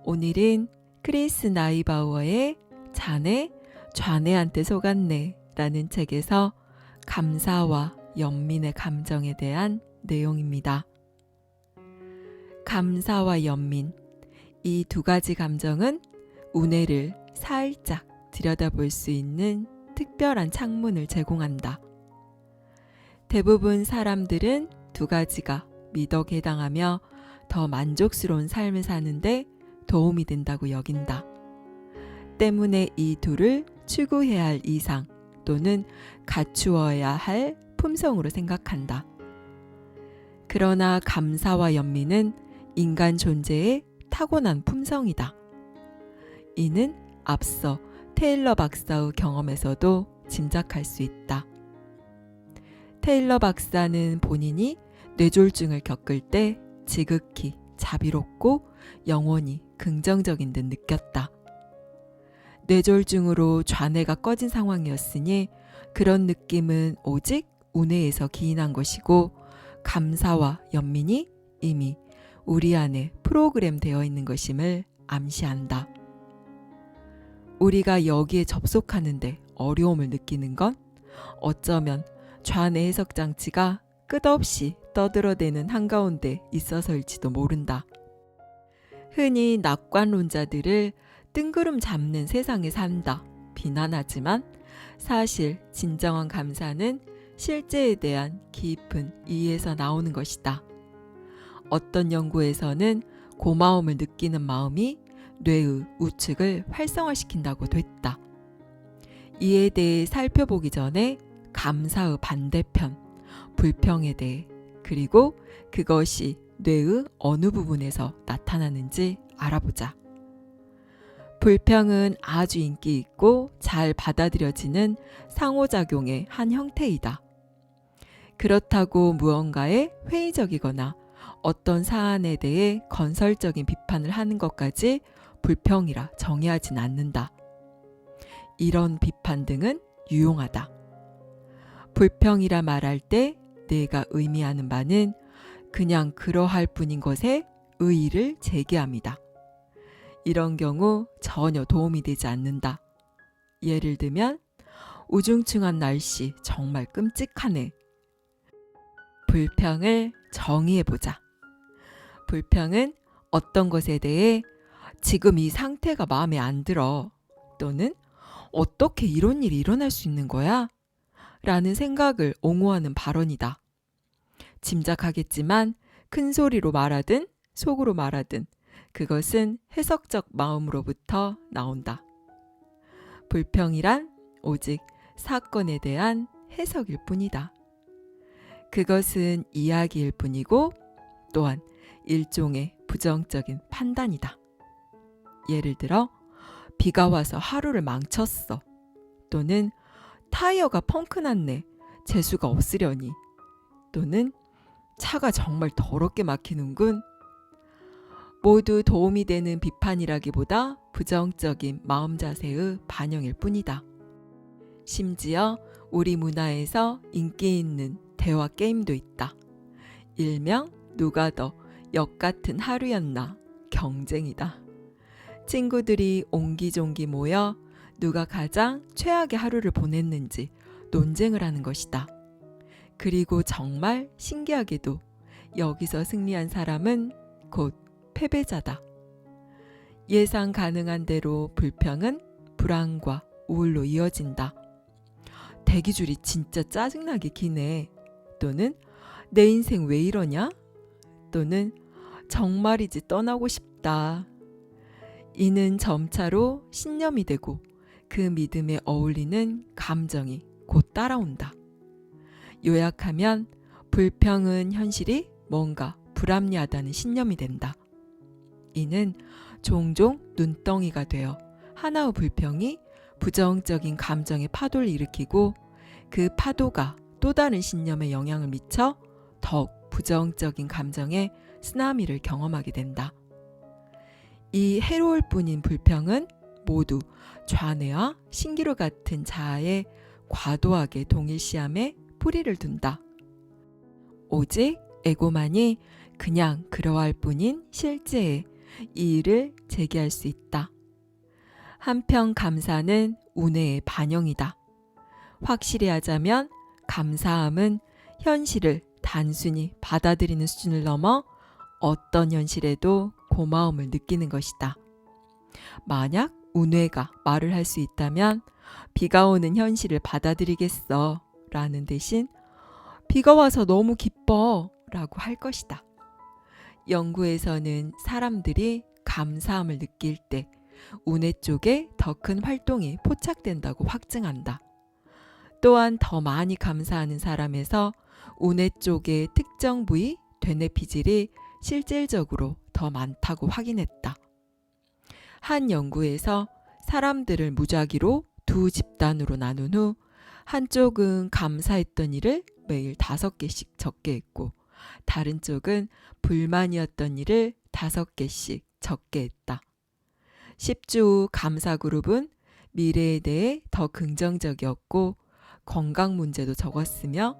오늘은 크리스 나이바우어의 자네, 좌네한테 속았네 라는 책에서 감사와 연민의 감정에 대한 내용입니다. 감사와 연민, 이 두 가지 감정은 운해를 살짝 들여다볼 수 있는 특별한 창문을 제공한다. 대부분 사람들은 두 가지가 미덕에 해당하며 더 만족스러운 삶을 사는데 도움이 된다고 여긴다. 때문에 이 둘을 추구해야 할 이상 또는 갖추어야 할 품성으로 생각한다. 그러나 감사와 연민은 인간 존재의 타고난 품성이다. 이는 앞서 테일러 박사의 경험에서도 짐작할 수 있다. 테일러 박사는 본인이 뇌졸중을 겪을 때 지극히 자비롭고 영혼이 긍정적인 듯 느꼈다. 뇌졸중으로 좌뇌가 꺼진 상황이었으니 그런 느낌은 오직 운해에서 기인한 것이고 감사와 연민이 이미 우리 안에 프로그램 되어 있는 것임을 암시한다. 우리가 여기에 접속하는데 어려움을 느끼는 건 어쩌면 좌뇌 해석 장치가 끝없이 떠들어대는 한가운데 있어서일지도 모른다. 흔히 낙관론자들을 뜬구름 잡는 세상에 산다 비난하지만 사실 진정한 감사는 실제에 대한 깊은 이해에서 나오는 것이다. 어떤 연구에서는 고마움을 느끼는 마음이 뇌의 우측을 활성화시킨다고 됐다. 이에 대해 살펴보기 전에 감사의 반대편, 불평에 대해 그리고 그것이 뇌의 어느 부분에서 나타나는지 알아보자. 불평은 아주 인기 있고 잘 받아들여지는 상호작용의 한 형태이다. 그렇다고 무언가에 회의적이거나 어떤 사안에 대해 건설적인 비판을 하는 것까지 불평이라 정의하진 않는다. 이런 비판 등은 유용하다. 불평이라 말할 때 내가 의미하는 바는 그냥 그러할 뿐인 것에 의의를 제기합니다. 이런 경우 전혀 도움이 되지 않는다. 예를 들면 우중충한 날씨 정말 끔찍하네. 불평을 정의해보자. 불평은 어떤 것에 대해 지금 이 상태가 마음에 안 들어 또는 어떻게 이런 일이 일어날 수 있는 거야? 라는 생각을 옹호하는 발언이다. 짐작하겠지만 큰 소리로 말하든 속으로 말하든 그것은 해석적 마음으로부터 나온다. 불평이란 오직 사건에 대한 해석일 뿐이다. 그것은 이야기일 뿐이고 또한 일종의 부정적인 판단이다. 예를 들어 비가 와서 하루를 망쳤어 또는 타이어가 펑크 났네 재수가 없으려니 또는 차가 정말 더럽게 막히는군. 모두 도움이 되는 비판이라기보다 부정적인 마음 자세의 반영일 뿐이다. 심지어 우리 문화에서 인기 있는 대화 게임도 있다. 일명 누가 더 역 같은 하루였나 경쟁이다. 친구들이 옹기종기 모여 누가 가장 최악의 하루를 보냈는지 논쟁을 하는 것이다. 그리고 정말 신기하게도 여기서 승리한 사람은 곧 패배자다. 예상 가능한 대로 불평은 불안과 우울로 이어진다. 대기줄이 진짜 짜증나게 기네. 또는 내 인생 왜 이러냐? 또는 정말이지 떠나고 싶다. 이는 점차로 신념이 되고 그 믿음에 어울리는 감정이 곧 따라온다. 요약하면 불평은 현실이 뭔가 불합리하다는 신념이 된다. 이는 종종 눈덩이가 되어 하나의 불평이 부정적인 감정의 파도를 일으키고 그 파도가 또 다른 신념에 영향을 미쳐 더욱 부정적인 감정의 쓰나미를 경험하게 된다. 이 해로울 뿐인 불평은 모두 좌뇌와 신기루 같은 자아의 과도하게 동일시함에 뿌리를 둔다. 오직 에고만이 그냥 그러할 뿐인 실제에 이 일을 제기할 수 있다. 한편 감사는 운해의 반영이다. 확실히 하자면 감사함은 현실을 단순히 받아들이는 수준을 넘어 어떤 현실에도 고마움을 느끼는 것이다. 만약 운해가 말을 할 수 있다면 비가 오는 현실을 받아들이겠어 라는 대신 비가 와서 너무 기뻐 라고 할 것이다. 연구에서는 사람들이 감사함을 느낄 때 운해 쪽에 더 큰 활동이 포착된다고 확증한다. 또한 더 많이 감사하는 사람에서 운해 쪽의 특정 부위 되뇌 피질이 실질적으로 더 많다고 확인했다. 한 연구에서 사람들을 무작위로 두 집단으로 나눈 후 한쪽은 감사했던 일을 매일 5개씩 적게 했고 다른 쪽은 불만이었던 일을 5개씩 적게 했다. 10주 후 감사 그룹은 미래에 대해 더 긍정적이었고 건강 문제도 적었으며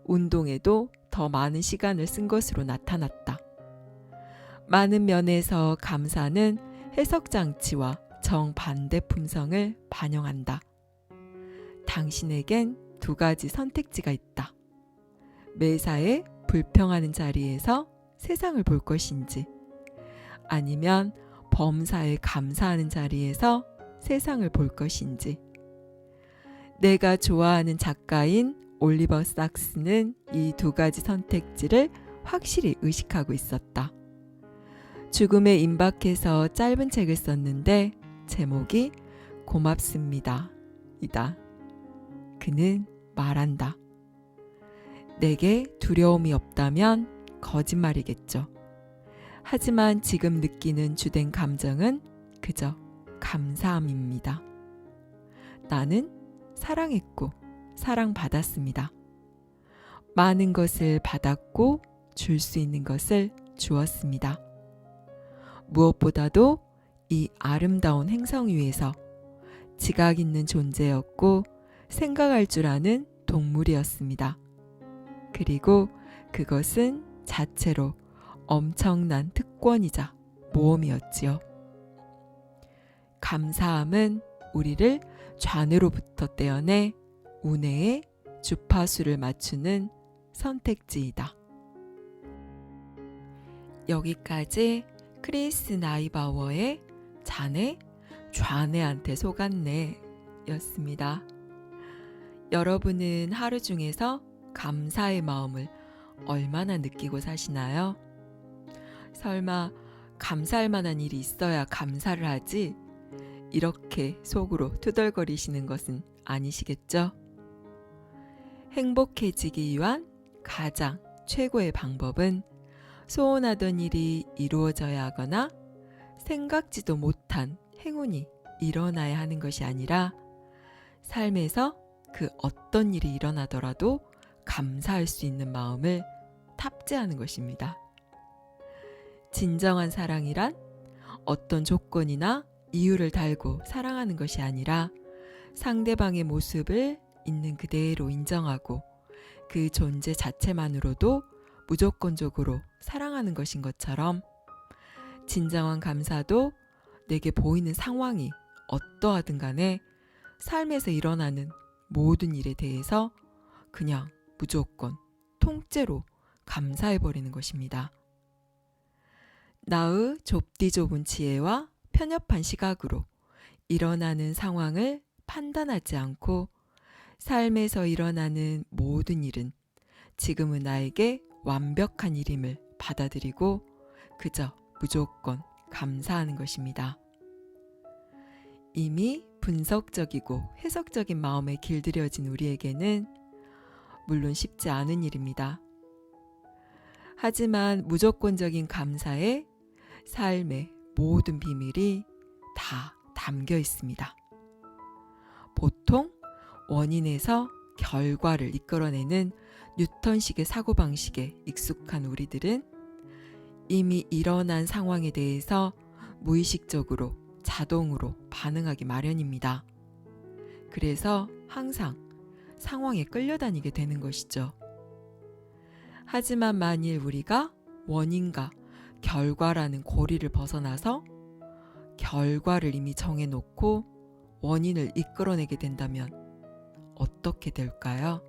운동에도 더 많은 시간을 쓴 것으로 나타났다. 많은 면에서 감사는 해석장치와 정반대 품성을 반영한다. 당신에겐 2가지 선택지가 있다. 매사에 불평하는 자리에서 세상을 볼 것인지 아니면 범사에 감사하는 자리에서 세상을 볼 것인지. 내가 좋아하는 작가인 올리버 sak스는 이 2가지 선택지를 확실히 의식하고 있었다. 죽음에 임박해서 짧은 책을 썼는데 제목이 고맙습니다 이다. 그는 말한다. 내게 두려움이 없다면 거짓말이겠죠. 하지만 지금 느끼는 주된 감정은 그저 감사함입니다. 나는 사랑했고 사랑받았습니다. 많은 것을 받았고 줄 수 있는 것을 주었습니다. 무엇보다도 이 아름다운 행성 위에서 지각 있는 존재였고 생각할 줄 아는 동물이었습니다. 그리고 그것은 자체로 엄청난 특권이자 모험이었지요. 감사함은 우리를 좌뇌로부터 떼어내 우뇌의 주파수를 맞추는 선택지이다. 여기까지 크리스 나이바워의 자네 좌뇌한테 속았네 였습니다. 여러분은 하루 중에서 감사의 마음을 얼마나 느끼고 사시나요? 설마 감사할 만한 일이 있어야 감사를 하지 이렇게 속으로 투덜거리시는 것은 아니시겠죠? 행복해지기 위한 가장 최고의 방법은 소원하던 일이 이루어져야 하거나 생각지도 못한 행운이 일어나야 하는 것이 아니라 삶에서 그 어떤 일이 일어나더라도 감사할 수 있는 마음을 탑재하는 것입니다. 진정한 사랑이란 어떤 조건이나 이유를 달고 사랑하는 것이 아니라 상대방의 모습을 있는 그대로 인정하고 그 존재 자체만으로도 무조건적으로 사랑하는 것인 것처럼 진정한 감사도 내게 보이는 상황이 어떠하든 간에 삶에서 일어나는 모든 일에 대해서 그냥 무조건 통째로 감사해버리는 것입니다. 나의 좁디 좁은 지혜와 편협한 시각으로 일어나는 상황을 판단하지 않고 삶에서 일어나는 모든 일은 지금의 나에게 완벽한 일임을 받아들이고 그저 무조건 감사하는 것입니다. 이미 분석적이고 해석적인 마음에 길들여진 우리에게는 물론 쉽지 않은 일입니다. 하지만 무조건적인 감사에 삶의 모든 비밀이 다 담겨 있습니다. 보통 원인에서 결과를 이끌어내는 뉴턴식의 사고방식에 익숙한 우리들은 이미 일어난 상황에 대해서 무의식적으로 자동으로 반응하기 마련입니다. 그래서 항상 상황에 끌려다니게 되는 것이죠. 하지만 만일 우리가 원인과 결과라는 고리를 벗어나서 결과를 이미 정해놓고 원인을 이끌어내게 된다면 어떻게 될까요?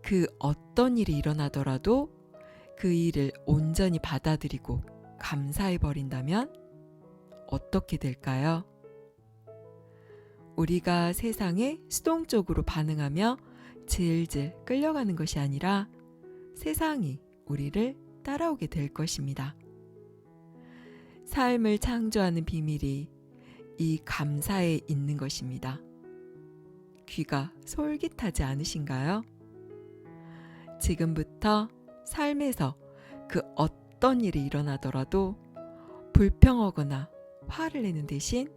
그 어떤 일이 일어나더라도 그 일을 온전히 받아들이고 감사해버린다면 어떻게 될까요? 우리가 세상에 수동적으로 반응하며 질질 끌려가는 것이 아니라 세상이 우리를 따라오게 될 것입니다. 삶을 창조하는 비밀이 이 감사에 있는 것입니다. 귀가 솔깃하지 않으신가요? 지금부터 삶에서 그 어떤 일이 일어나더라도 불평하거나 화를 내는 대신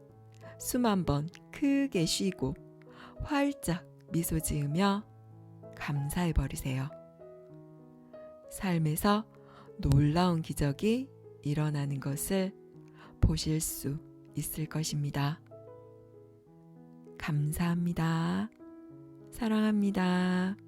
숨 한 번 크게 쉬고 활짝 미소 지으며 감사해 버리세요. 삶에서 놀라운 기적이 일어나는 것을 보실 수 있을 것입니다. 감사합니다. 사랑합니다.